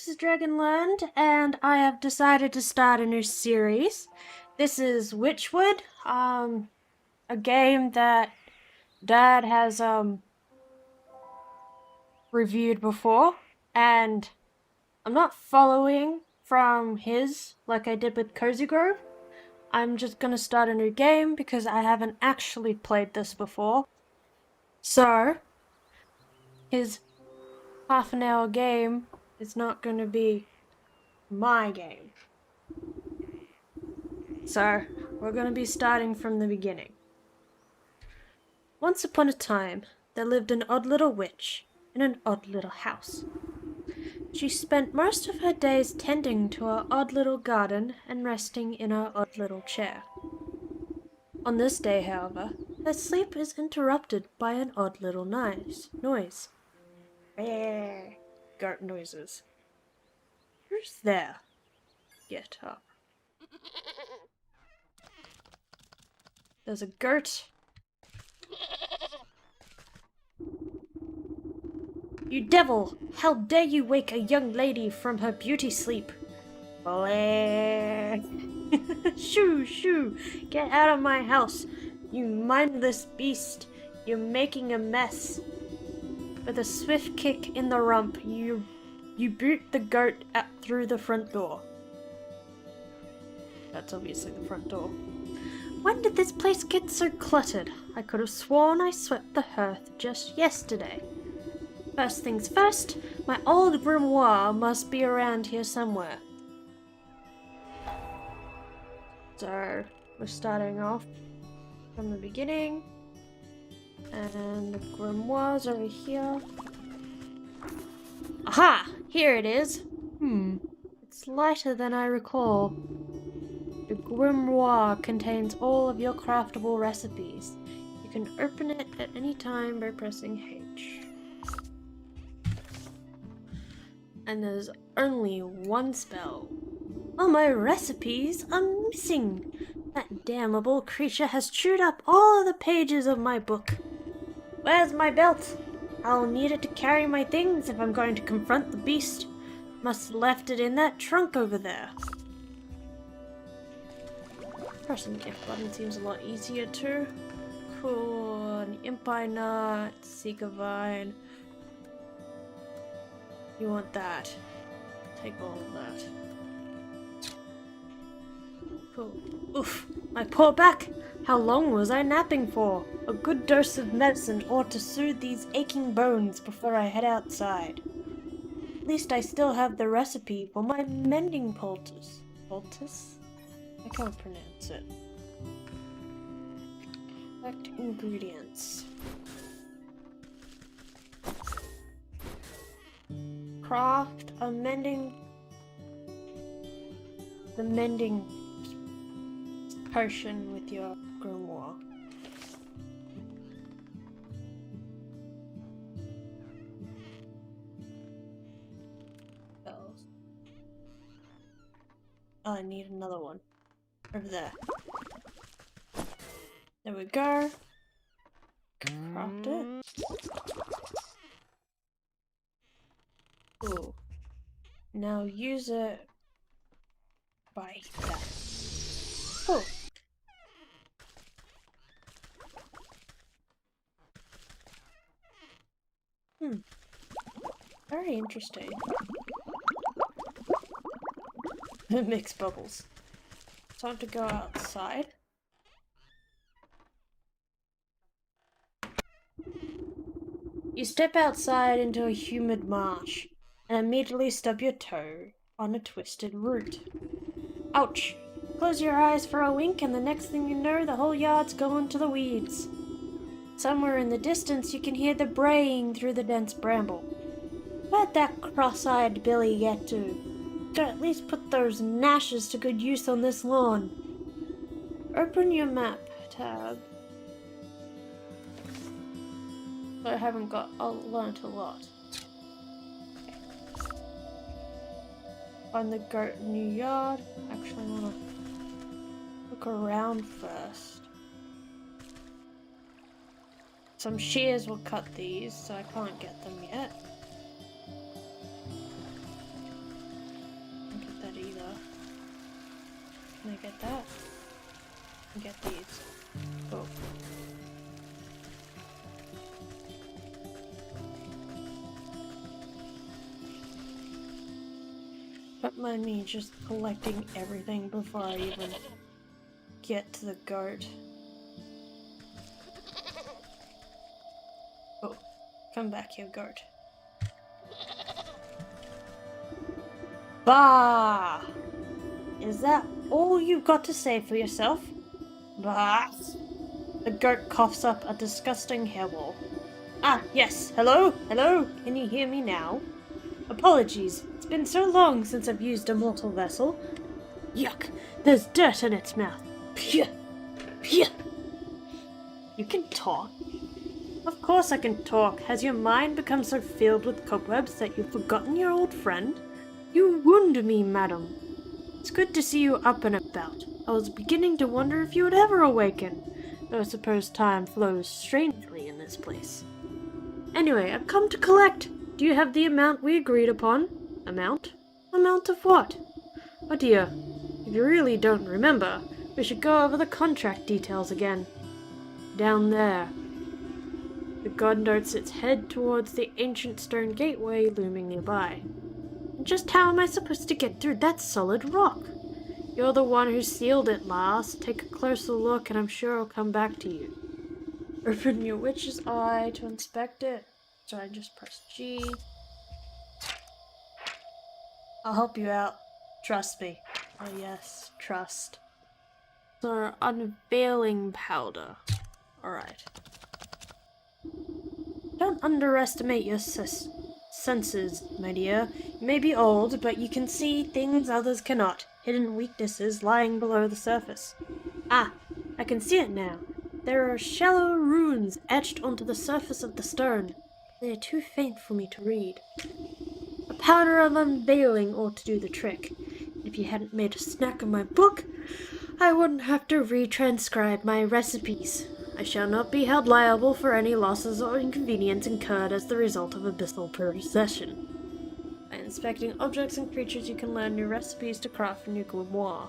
this is Dragonland, and I have decided to start a new series. This is Wytchwood, a game that Dad has reviewed before, and I'm not following from his like I did with Cozy Grove. I'm just gonna start a new game because I haven't actually played this before. So, his half an hour game is not gonna be my game. So, we're gonna be starting from the beginning. Once upon a time, there lived an odd little witch in an odd little house. She spent most of her days tending to her odd little garden and resting in her odd little chair. On this day, however, her sleep is interrupted by an odd little noise. Goat noises. Who's there? Get up. There's a goat. You devil! How dare you wake a young lady from her beauty sleep? Shoo, shoo! Get out of my house, you mindless beast! You're making a mess. With a swift kick in the rump, you boot the goat out through the front door. That's obviously the front door. When did this place get so cluttered? I could have sworn I swept the hearth just yesterday. First things first, my old grimoire must be around here somewhere. So, we're starting off from the beginning. And the grimoire's over here. Aha! Here it is! It's lighter than I recall. The grimoire contains all of your craftable recipes. You can open it at any time by pressing H. And there's only one spell. All my recipes are missing. That damnable creature has chewed up all of the pages of my book. Where's my belt? I'll need it to carry my things if I'm going to confront the beast. Must have left it in that trunk over there. Pressing the F button seems a lot easier too. Cool, an Empire Nut, Seeker Vine. You want that. Take all of that. Cool. Oof, my poor back! How long was I napping for? A good dose of medicine ought to soothe these aching bones before I head outside. At least I still have the recipe for my mending poultice. Poultice? I can't pronounce it. Select ingredients. Craft a mending potion with your grimoire. Spells. Oh, I need another one. Over there. There we go. Craft it. Cool. Now use it by that. Cool. Very interesting. Mixed bubbles. Time to go outside. You step outside into a humid marsh and immediately stub your toe on a twisted root. Ouch! Close your eyes for a wink and the next thing you know, the whole yard's going to the weeds. Somewhere in the distance you can hear the braying through the dense bramble. Where'd that cross-eyed Billy get to? Gotta at least put those gnashes to good use on this lawn. Open your map tab. I haven't learnt a lot. Okay. Find the goat in your yard. Actually, I wanna look around first. Some shears will cut these, so I can't get them yet. mind me just collecting everything before I even get to the goat. Oh, come back here, goat. Bah! Is that all you've got to say for yourself? Bah! The goat coughs up a disgusting hairball. Ah, yes. Hello? Hello? Can you hear me now? Apologies. It's been so long since I've used a mortal vessel. Yuck! There's dirt in its mouth. Phew! Phew! You can talk? Of course I can talk. Has your mind become so filled with cobwebs that you've forgotten your old friend? You wound me, madam. It's good to see you up and about. I was beginning to wonder if you would ever awaken, though I suppose time flows strangely in this place. Anyway, I've come to collect. Do you have the amount we agreed upon? Amount? Amount of what? Oh dear, if you really don't remember, we should go over the contract details again. Down there. The god darts its head towards the ancient stone gateway looming nearby. Just how am I supposed to get through that solid rock? You're the one who sealed it last. Take a closer look and I'm sure I'll come back to you. Open your witch's eye to inspect it. So I just press G. I'll help you out. Trust me. Oh yes, trust. So, unveiling powder. Alright. Don't underestimate your senses, my dear. You may be old, but you can see things others cannot. Hidden weaknesses lying below the surface. Ah, I can see it now. There are shallow runes etched onto the surface of the stone. They are too faint for me to read. A powder of unveiling ought to do the trick. If you hadn't made a snack of my book, I wouldn't have to retranscribe my recipes. I shall not be held liable for any losses or inconvenience incurred as the result of abyssal possession. By inspecting objects and creatures, you can learn new recipes to craft a new grimoire.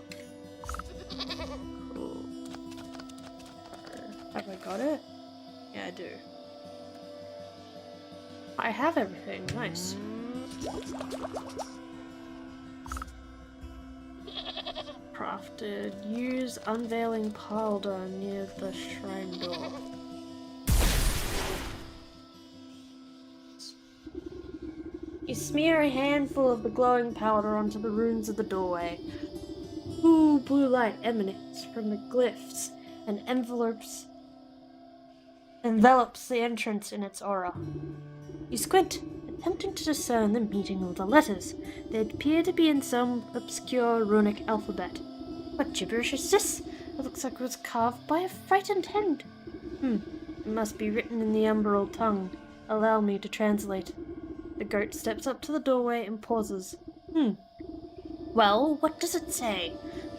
Cool. Have I got it? Yeah, I do. I have everything. Nice. Crafted. Use unveiling powder near the shrine door. You smear a handful of the glowing powder onto the runes of the doorway. Ooh, blue light emanates from the glyphs and envelops the entrance in its aura. You squint, attempting to discern the meaning of the letters. They appear to be in some obscure runic alphabet. What gibberish is this? It looks like it was carved by a frightened hand. It must be written in the umbral tongue. Allow me to translate. The goat steps up to the doorway and pauses. Well, what does it say?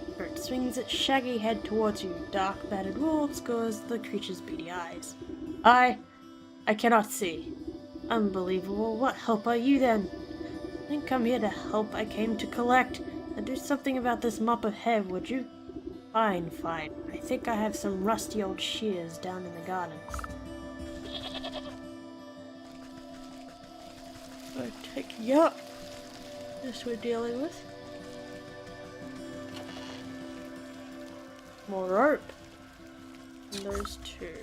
The goat swings its shaggy head towards you. Dark, battered wool obscures the creature's beady eyes. I cannot see. Unbelievable. What help are you then? I didn't come here to help. I came to collect. Now do something about this mop of hair, would you? Fine, fine. I think I have some rusty old shears down in the garden. So take you up. This we're dealing with. More rope. And those two.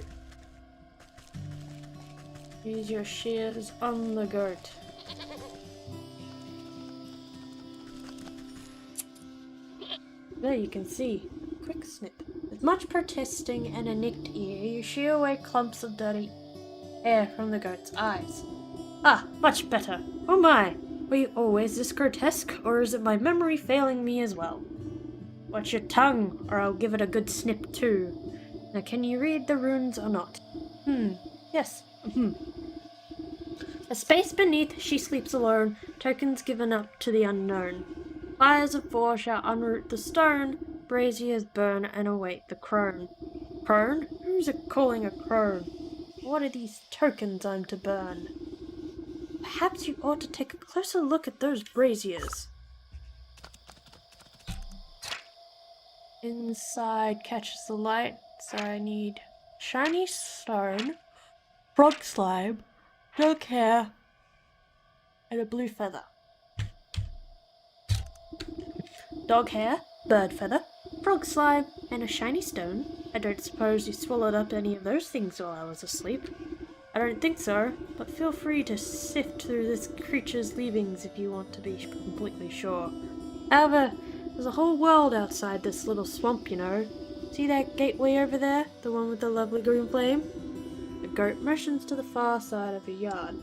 Use your shears on the goat. There you can see. Quick snip. With much protesting and a nicked ear, you shear away clumps of dirty hair from the goat's eyes. Ah, much better. Oh my! Were you always this grotesque, or is it my memory failing me as well? Watch your tongue, or I'll give it a good snip too. Now can you read the runes or not? Yes. A space beneath, she sleeps alone, tokens given up to the unknown. Fires of four shall unroot the stone, braziers burn and await the crone. Crone? Who's it calling a crone? What are these tokens I'm to burn? Perhaps you ought to take a closer look at those braziers. Inside catches the light, so I need shiny stone, frog slime, dark hair, and a blue feather. dog hair, bird feather, frog slime, and a shiny stone. I don't suppose you swallowed up any of those things while I was asleep. I don't think so, but feel free to sift through this creature's leavings if you want to be completely sure. However, there's a whole world outside this little swamp, you know. See that gateway over there? The one with the lovely green flame? The goat motions to the far side of the yard.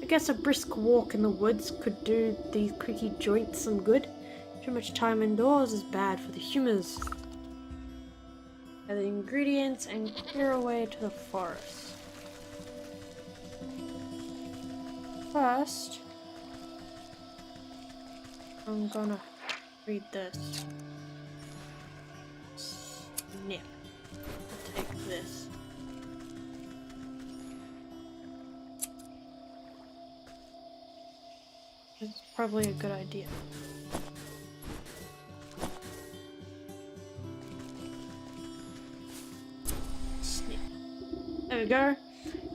I guess a brisk walk in the woods could do these creaky joints some good. Too much time indoors is bad for the humours. Gather the ingredients and clear away to the forest. First, I'm gonna read this. Snip. I'll take this. It's probably a good idea. Snip. There we go.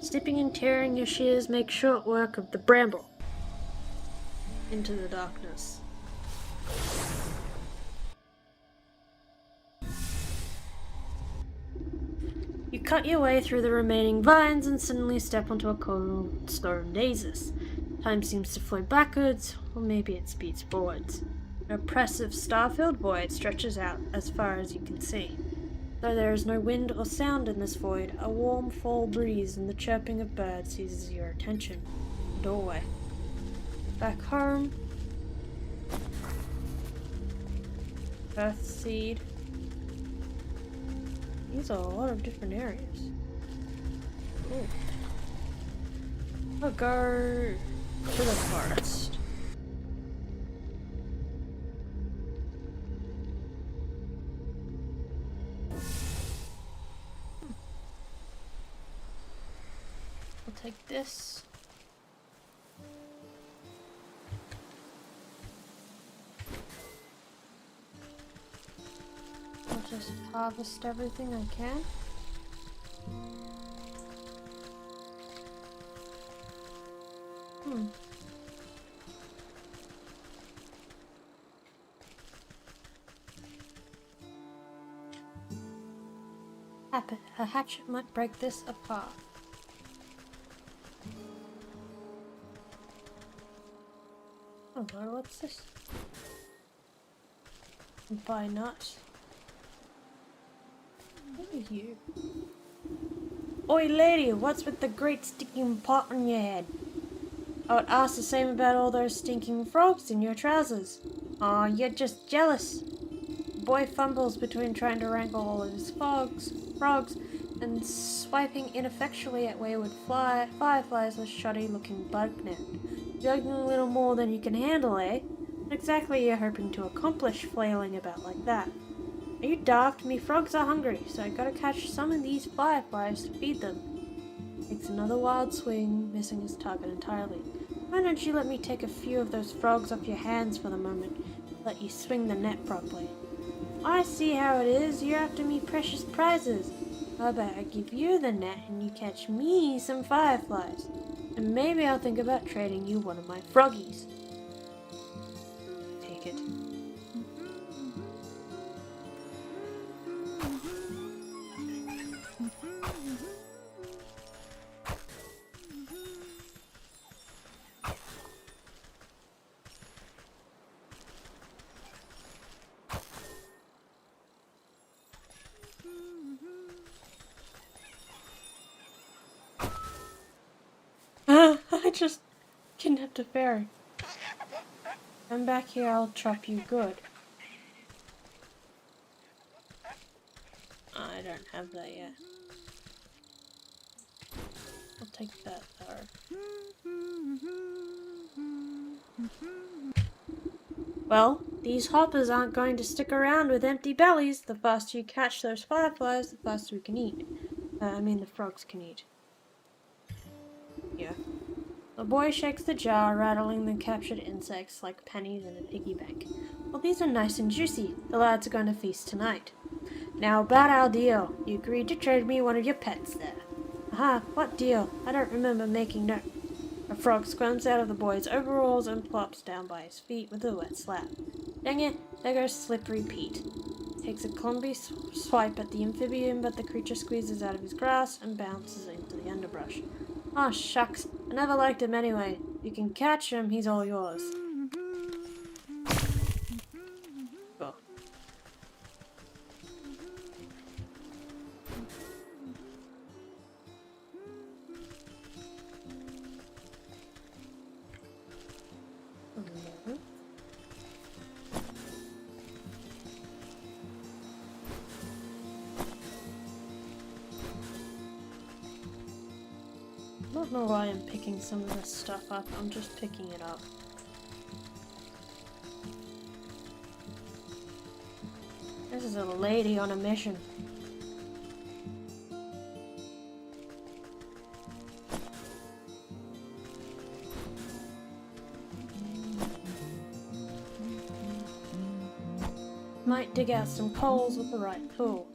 Snipping and tearing your shears make short work of the bramble. Into the darkness. You cut your way through the remaining vines and suddenly step onto a cold stone daisies. Time seems to flow backwards, or maybe it speeds forwards. An oppressive star-filled void stretches out as far as you can see. Though there is no wind or sound in this void, a warm fall breeze and the chirping of birds seizes your attention. Doorway. Back home. Earth seed. These are a lot of different areas. Ooh. I'll go to the forest. I'll take this. I'll just harvest everything I can. A hatchet might break this apart. Oh Lord, what's this? Buy nuts. What are you? Oi lady, what's with the great stinking pot on your head? I would ask the same about all those stinking frogs in your trousers. Aw, you're just jealous. The boy fumbles between trying to wrangle all of his frogs, and swiping ineffectually at wayward fireflies with shoddy-looking bug net. Juggling a little more than you can handle, eh? What exactly you're hoping to accomplish flailing about like that? Are you daft? Me frogs are hungry, so I gotta catch some of these fireflies to feed them. Takes another wild swing, missing his target entirely. Why don't you let me take a few of those frogs off your hands for the moment, let you swing the net properly? I see how it is, you're after me precious prizes. How about I give you the net and you catch me some fireflies? And maybe I'll think about trading you one of my froggies. Take it. I just kidnapped a fairy. Come back here, I'll chop you good. I don't have that yet. I'll take that though. Well, these hoppers aren't going to stick around with empty bellies. The faster you catch those fireflies, the faster we can eat. The frogs can eat. Yeah. The boy shakes the jar, rattling the captured insects like pennies in a piggy bank. Well, these are nice and juicy. The lads are going to feast tonight. Now, about our deal. You agreed to trade me one of your pets there. Aha, what deal? I don't remember making note. A frog squirms out of the boy's overalls and plops down by his feet with a wet slap. Dang it, there goes Slippery Pete. Takes a clumsy swipe at the amphibian, but the creature squeezes out of his grasp and bounces into the underbrush. Ah, shucks. I never liked him anyway. You can catch him, he's all yours. Cool. I don't know why I'm picking some of this stuff up, I'm just picking it up. This is a lady on a mission. Might dig out some coals with the right tool.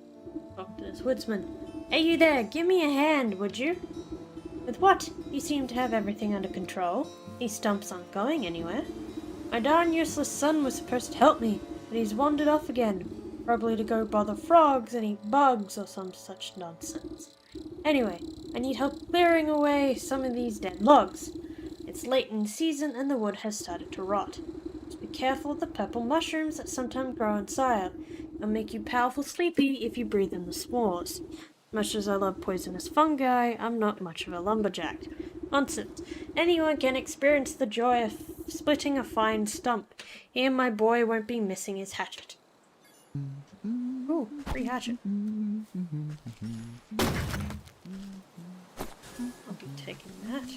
Talk to this woodsman. Hey you there, give me a hand, would you? With what? You seem to have everything under control. These stumps aren't going anywhere. My darn useless son was supposed to help me, but he's wandered off again. Probably to go bother frogs and eat bugs or some such nonsense. Anyway, I need help clearing away some of these dead logs. It's late in the season and the wood has started to rot. Just be careful of the purple mushrooms that sometimes grow inside. They'll make you powerful sleepy if you breathe in the spores. Much as I love poisonous fungi, I'm not much of a lumberjack. Nonsense. Anyone can experience the joy of splitting a fine stump. He and my boy won't be missing his hatchet. Ooh, free hatchet. I'll be taking that.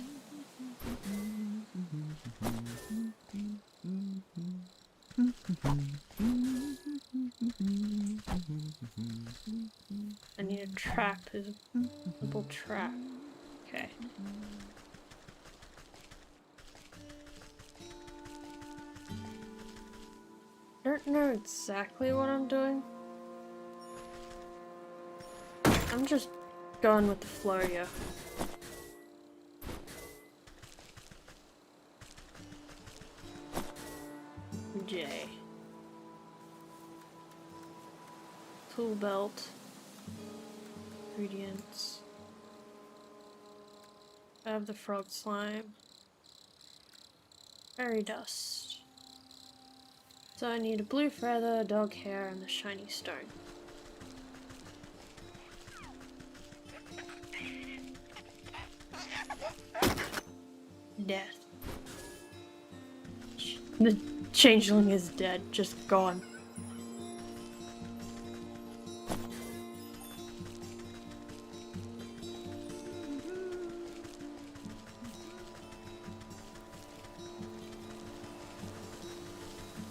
I need a trap. There's a simple trap. Okay. I don't know exactly what I'm doing. I'm just going with the flow here. J. Tool belt. Ingredients. I have the frog slime. Fairy dust. So I need a blue feather, dog hair, and the shiny stone. Death. The changeling is dead, just gone.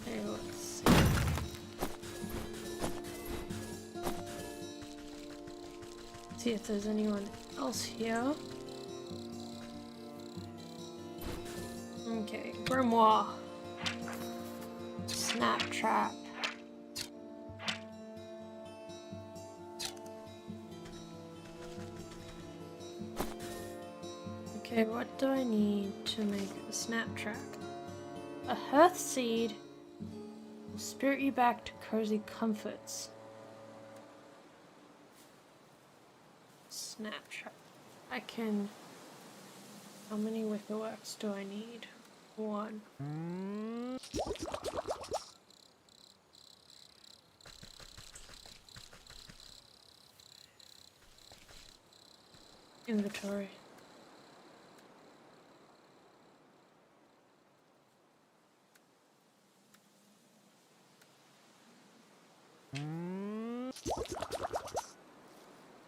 Okay, let's see if there's anyone else here. Okay, grimoire. Snap trap. Okay, what do I need to make a snap trap? A hearth seed will spirit you back to cozy comforts. Snap trap. I can... How many wickerworks do I need? 1. Inventory.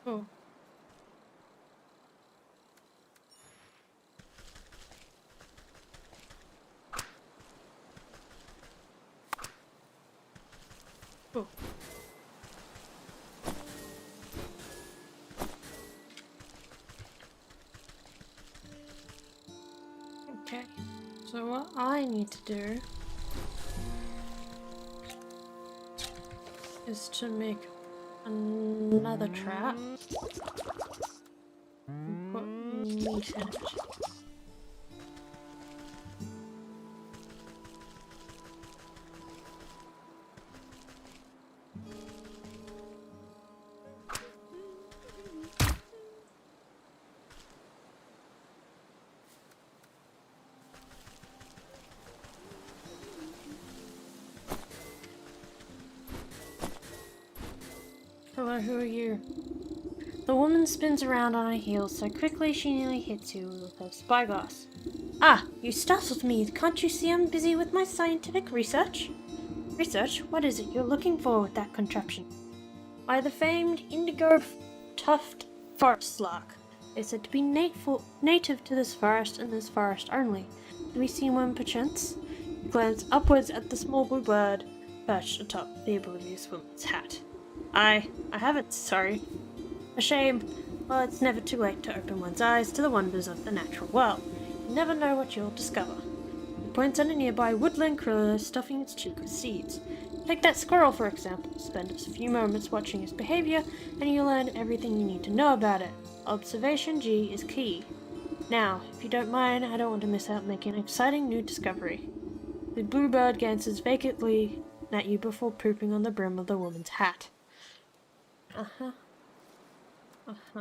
Oh. Oh. Okay, so what I need to do is to make another trap and put meat in it. Hello, who are you? The woman spins around on her heels so quickly she nearly hits you with her spyglass. Ah, you startled me. Can't you see I'm busy with my scientific research? Research? What is it you're looking for with that contraption? Why, the famed indigo-tuft forest lark. They said to be native to this forest and this forest only. Have you seen one perchance? You glance upwards at the small blue bird perched atop the oblivious woman's hat. I haven't, sorry. A shame. Well, it's never too late to open one's eyes to the wonders of the natural world. You never know what you'll discover. He points at a nearby woodland critter stuffing its cheek with seeds. Take that squirrel, for example. Spend a few moments watching its behavior, and you'll learn everything you need to know about it. Observation G is key. Now, if you don't mind, I don't want to miss out making an exciting new discovery. The bluebird glances vacantly at you before pooping on the brim of the woman's hat. Uh-huh. Uh-huh.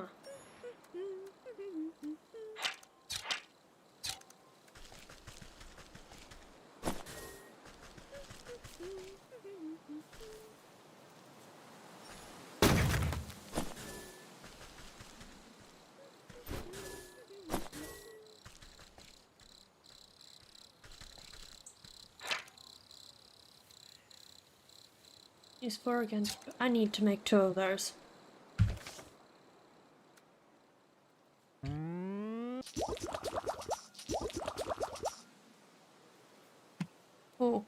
Use 4 against... I need to make 2 of those. Oh.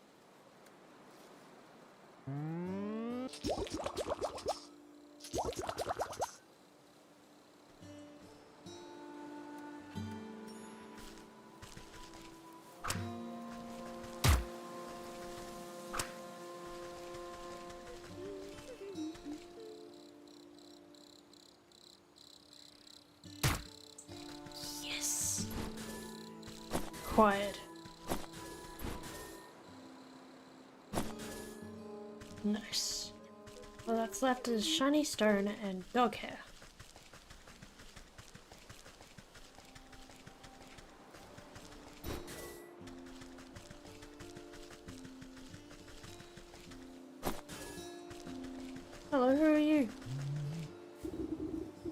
Yes. Quiet. Nice. All that's left is shiny stone and dog hair. Hello, who are you?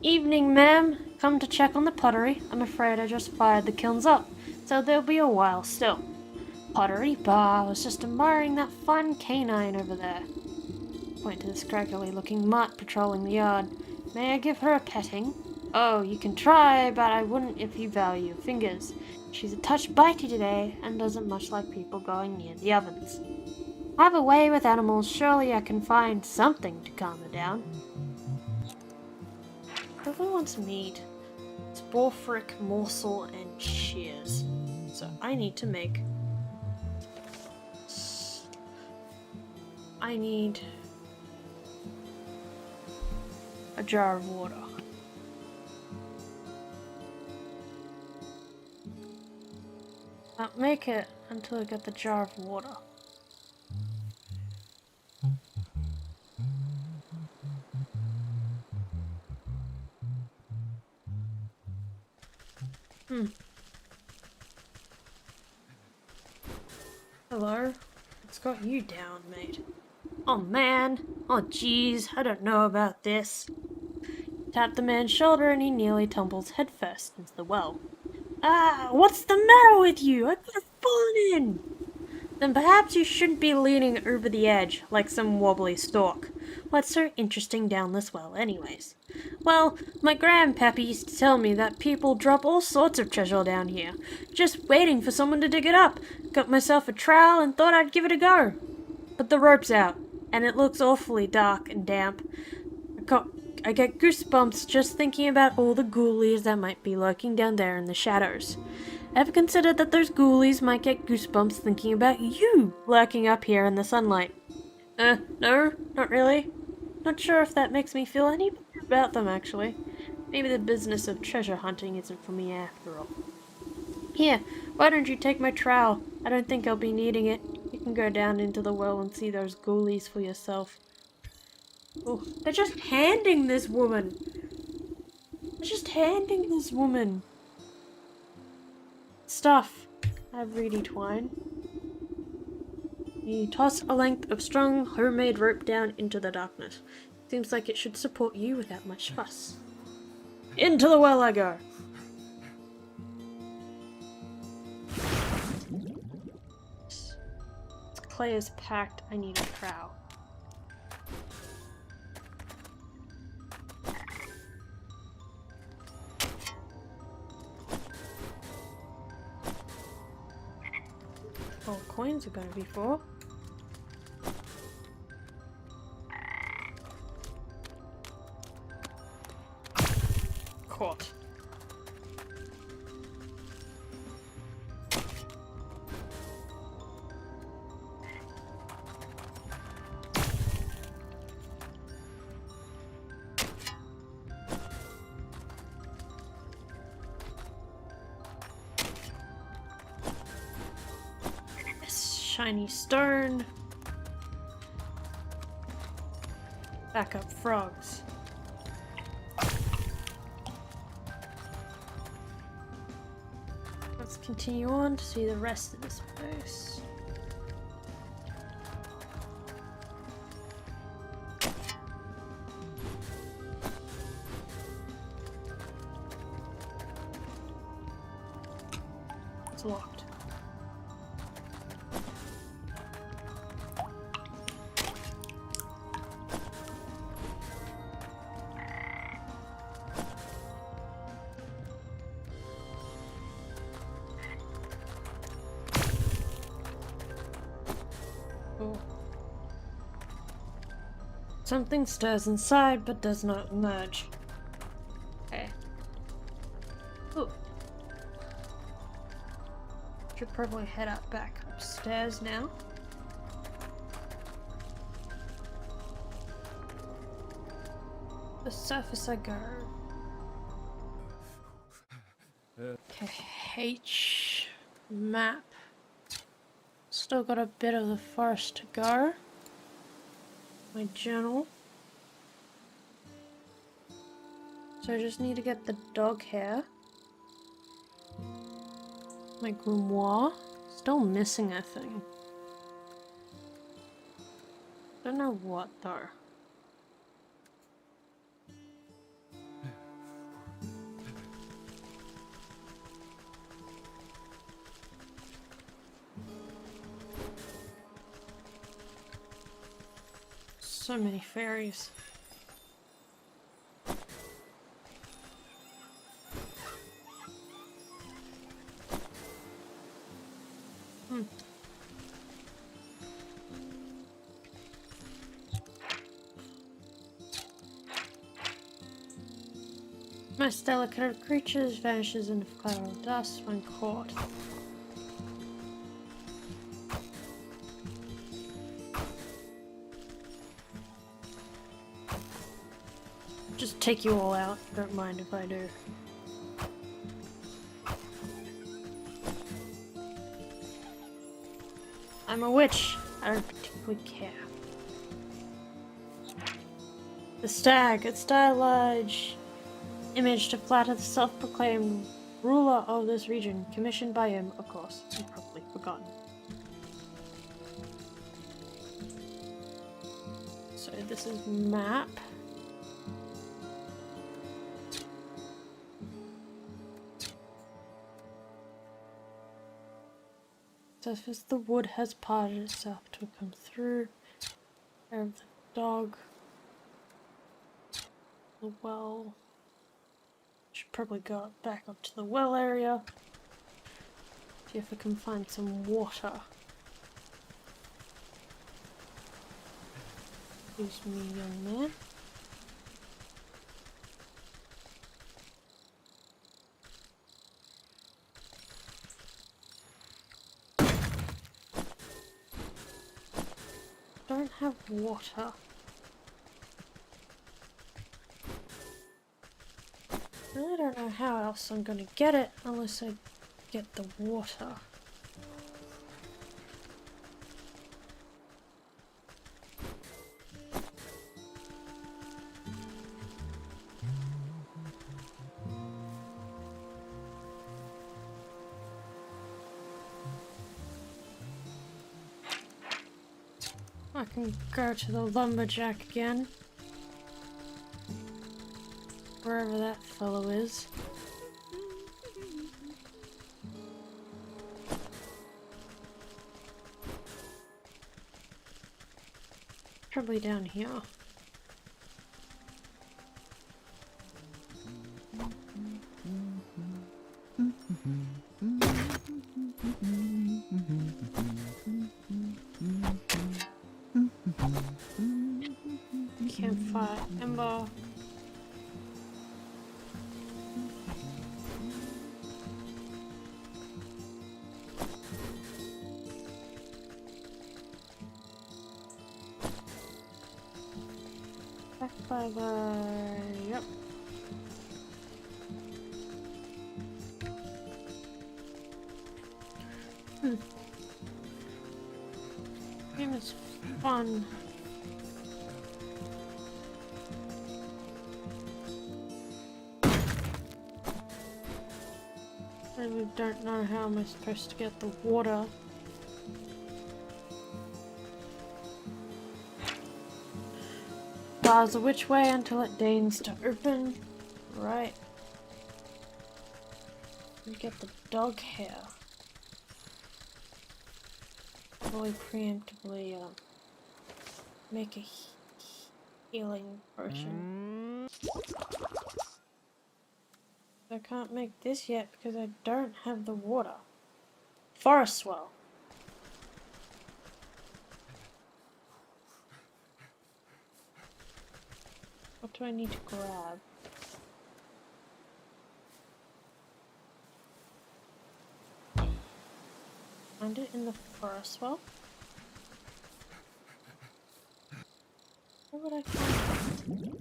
Evening, ma'am. Come to check on the pottery. I'm afraid I just fired the kilns up, so there'll be a while still. Pottery? Bah, I was just admiring that fine canine over there. Point to the scraggly-looking mutt patrolling the yard. May I give her a petting? Oh, you can try, but I wouldn't if you value your fingers. She's a touch bitey today, and doesn't much like people going near the ovens. I have a way with animals. Surely I can find something to calm her down. Whoever wants meat, sporfric, morsel, and shears. So I need to make... I need... a jar of water. I'll make it until I get the jar of water. Hello? What's got you down, mate? Oh man! Oh jeez, I don't know about this. Tap the man's shoulder and he nearly tumbles headfirst into the well. Ah, what's the matter with you? I could have fallen in! Then perhaps you shouldn't be leaning over the edge like some wobbly stalk. What's so interesting down this well anyways? Well, my grandpappy used to tell me that people drop all sorts of treasure down here, just waiting for someone to dig it up. Got myself a trowel and thought I'd give it a go. But the rope's out, and it looks awfully dark and damp. I get goosebumps just thinking about all the ghoulies that might be lurking down there in the shadows. Ever considered that those ghoulies might get goosebumps thinking about you lurking up here in the sunlight? No, not really. Not sure if that makes me feel any better about them, actually. Maybe the business of treasure hunting isn't for me after all. Here, why don't you take my trowel? I don't think I'll be needing it. You can go down into the well and see those ghoulies for yourself. Oh, they're just handing this woman. They're just handing this woman stuff. I have reedy twine. You toss a length of strong homemade rope down into the darkness. Seems like it should support you without much fuss. Into the well I go! Clay is packed, I need a trowel. All coins are gonna be for. Caught. Shiny stone. Backup frogs. Let's continue on to see the rest of this place. It's locked. Something stirs inside but does not emerge. Okay. Ooh. Should probably head up back upstairs now. The surface I go. Okay, H map. Still got a bit of the forest to go. My journal. So I just need to get the dog hair. My grimoire. Still missing a thing. Don't know what though. So many fairies. My stellar-coated creatures vanishes into cloud of dust when caught. Just take you all out, don't mind if I do. I'm a witch, I don't particularly care. The stag, its stylized image to flatter the self-proclaimed ruler of this region, commissioned by him, of course. I've probably forgotten. So this is map. Surface the wood has parted itself to come through. Hair of the dog. The well. Should probably go back up to the well area. See if I can find some water. Excuse me, young man. Don't have water. I really don't know how else I'm gonna get it unless I get the water. I can go to the lumberjack again. wherever that fellow is. Probably down here. Campfire, ember. Back by the... yep. Game is fun. I really don't know how I'm supposed to get the water. Bars a which way until it deigns to open. Right. We get the dog hair. Probably preemptively make a healing potion. I can't make this yet because I don't have the water. Forest swell. What do I need to grab? Find it in the forest swell? Where would I find it?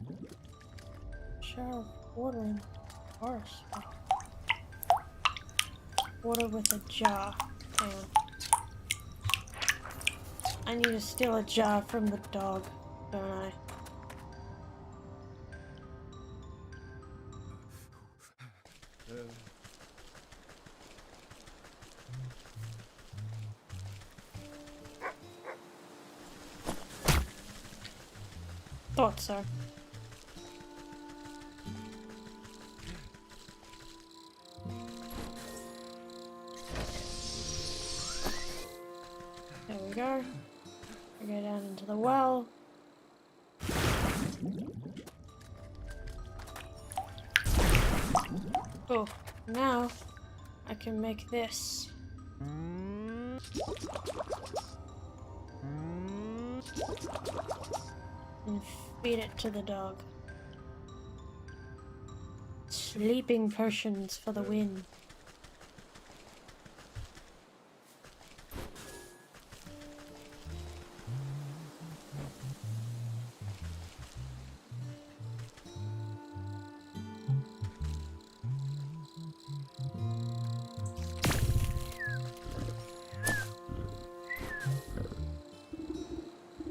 Shower of water in the forest swell. Water with a jar. Hang on. I need to steal a jar from the dog, don't I? Thought so. There we go. We go down into the well. Oh, now I can make this. And feed it to the dog. Sleeping potions for the win.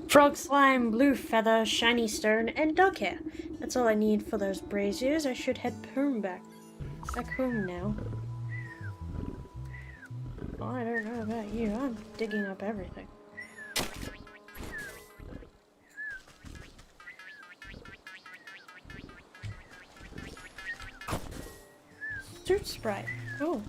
Frog slime, blue feather, shiny stone, and dog hair. That's all I need for those braziers. I should head back home now. Oh, I don't know about you. I'm digging up everything. Suit sprite. Oh.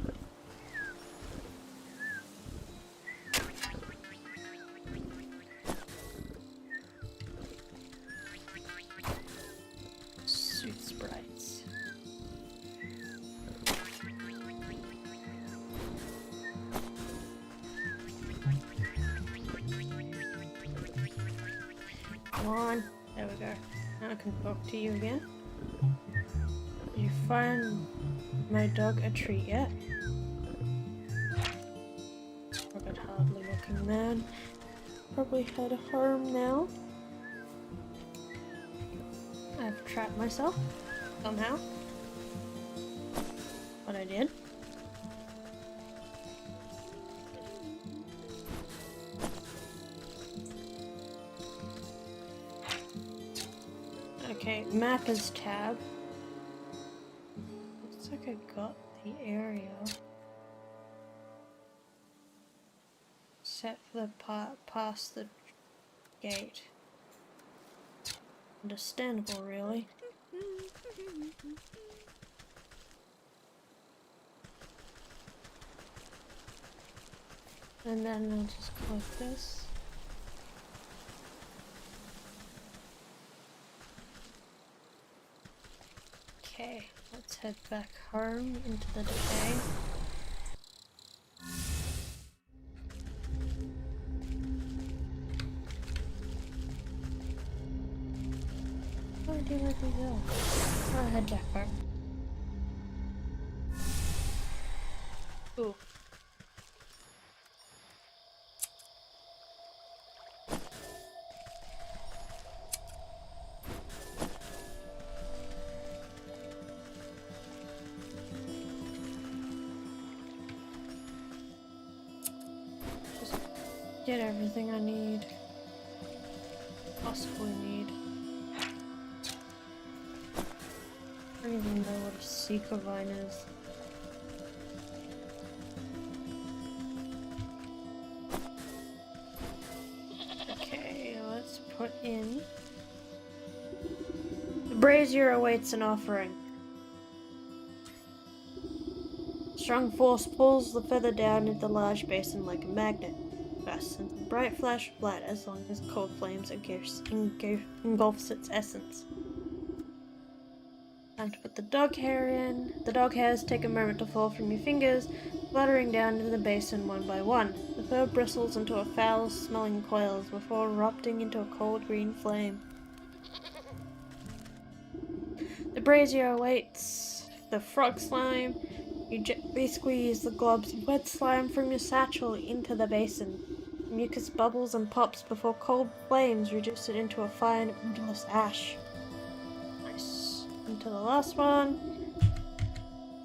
Come on. There we go. Now I can talk to you again. Did you find my dog a treat yet? Rugged, hardly looking man. Probably head home now. I've trapped myself. Somehow. But I did. Okay, map is tab. Looks like I got the area set for the part past the gate. Understandable, really. And then I'll just collect this. Okay, let's head back home into the decay. Where do you let me go? I'll head back home. Ooh. Just get everything I need. Possibly need. I don't even know what a seeker vine is. Okay, let's put in. The brazier awaits an offering. Strong force pulls the feather down into the large basin like a magnet. Fast sends a bright flash of light as long as cold flames engulfs its essence. Time to put the dog hair in. The dog hairs take a moment to fall from your fingers, fluttering down into the basin one by one. The fur bristles into a foul-smelling coils before erupting into a cold green flame. The brazier awaits the frog slime. You gently squeeze the globs of wet slime from your satchel into the basin. The mucus bubbles and pops before cold flames reduce it into a fine, odorless ash. Nice. Into the last one.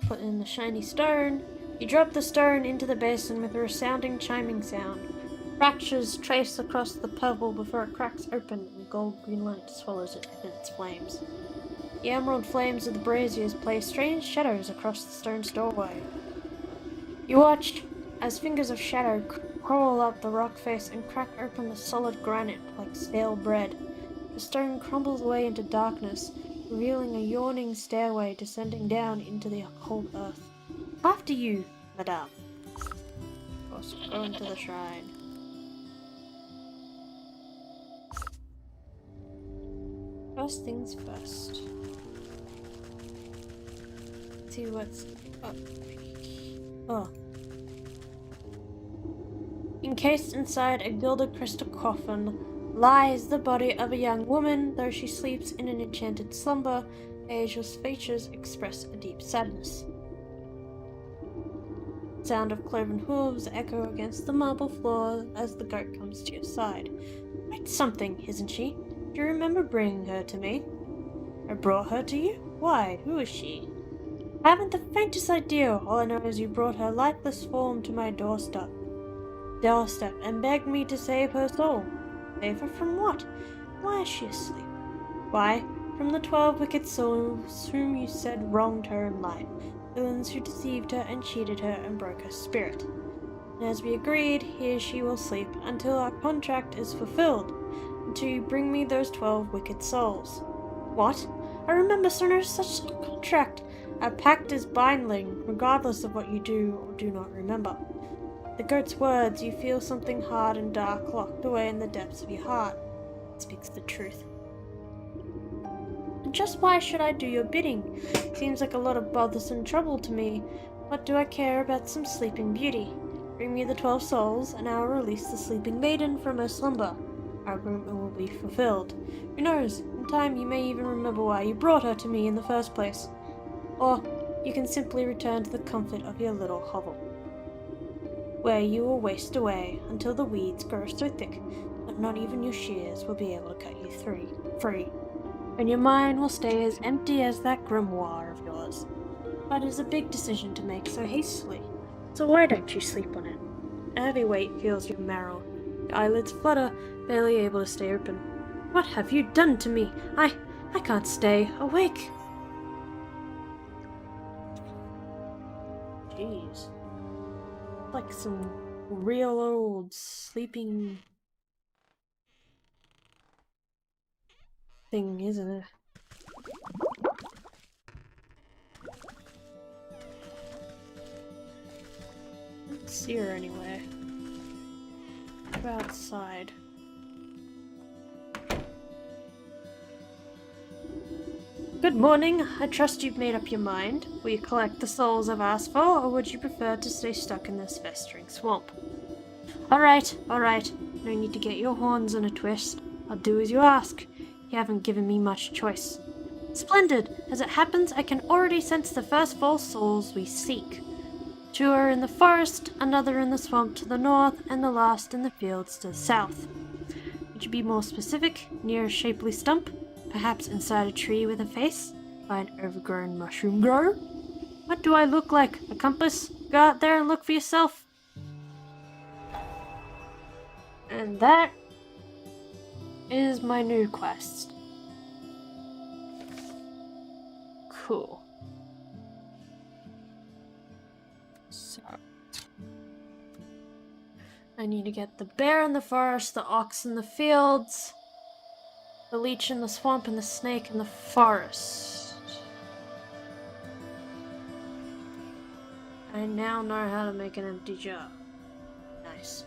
Put in the shiny stone. You drop the stone into the basin with a resounding chiming sound. Fractures trace across the pebble before it cracks open and gold-green light swallows it in its flames. The emerald flames of the braziers play strange shadows across the stone's doorway. You watch as fingers of shadow crawl up the rock face and crack open the solid granite like stale bread. The stone crumbles away into darkness, revealing a yawning stairway descending down into the cold earth. After you, madame. Of course, go into the shrine. First things first. See what's up. Oh. Encased inside a gilded crystal coffin lies the body of a young woman, though she sleeps in an enchanted slumber. Ageless features express a deep sadness. The sound of cloven hooves echo against the marble floor as the goat comes to your side. Quite something, isn't she? Do you remember bringing her to me? I brought her to you? Why, who is she? I haven't the faintest idea. All I know is you brought her lifeless form to my doorstep and begged me to save her soul. Save her from what? Why is she asleep? Why, from the 12 wicked souls whom you said wronged her in life, villains who deceived her and cheated her and broke her spirit. And as we agreed, here she will sleep until our contract is fulfilled, until you bring me those 12 wicked souls. What? I remember no such contract. Our pact is binding, regardless of what you do or do not remember. The goat's words, you feel something hard and dark locked away in the depths of your heart. It speaks the truth. And just why should I do your bidding? Seems like a lot of bothersome trouble to me. What do I care about some sleeping beauty? Bring me the 12 souls, and I will release the sleeping maiden from her slumber. Our agreement will be fulfilled. Who knows, in time you may even remember why you brought her to me in the first place. Or you can simply return to the comfort of your little hovel, where you will waste away until the weeds grow so thick that not even your shears will be able to cut you free, and your mind will stay as empty as that grimoire of yours. But it is a big decision to make so hastily, so why don't you sleep on it? A heavy weight fills your marrow. Your eyelids flutter, barely able to stay open. What have you done to me? I can't stay awake. Jeez. Like some real old sleeping thing, isn't it? see her anywhere. Go outside. Good morning. I trust you've made up your mind. Will you collect the souls I've asked for, or would you prefer to stay stuck in this festering swamp? Alright. No need to get your horns in a twist. I'll do as you ask. You haven't given me much choice. Splendid! As it happens, I can already sense the first 4 souls we seek. 2 are in the forest, another in the swamp to the north, and the last in the fields to the south. Would you be more specific? Near a shapely stump? Perhaps inside a tree with a face? By an overgrown mushroom grower? What do I look like? A compass? Go out there and look for yourself. And that is my new quest. Cool. So I need to get the bear in the forest, the ox in the fields, the leech in the swamp, and the snake in the forest. I now know how to make an empty jar. Nice.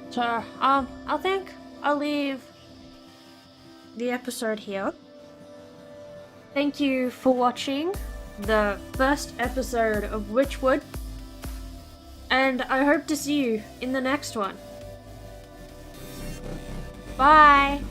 So, I think I'll leave the episode here. Thank you for watching the first episode of Wytchwood, and I hope to see you in the next one. Bye!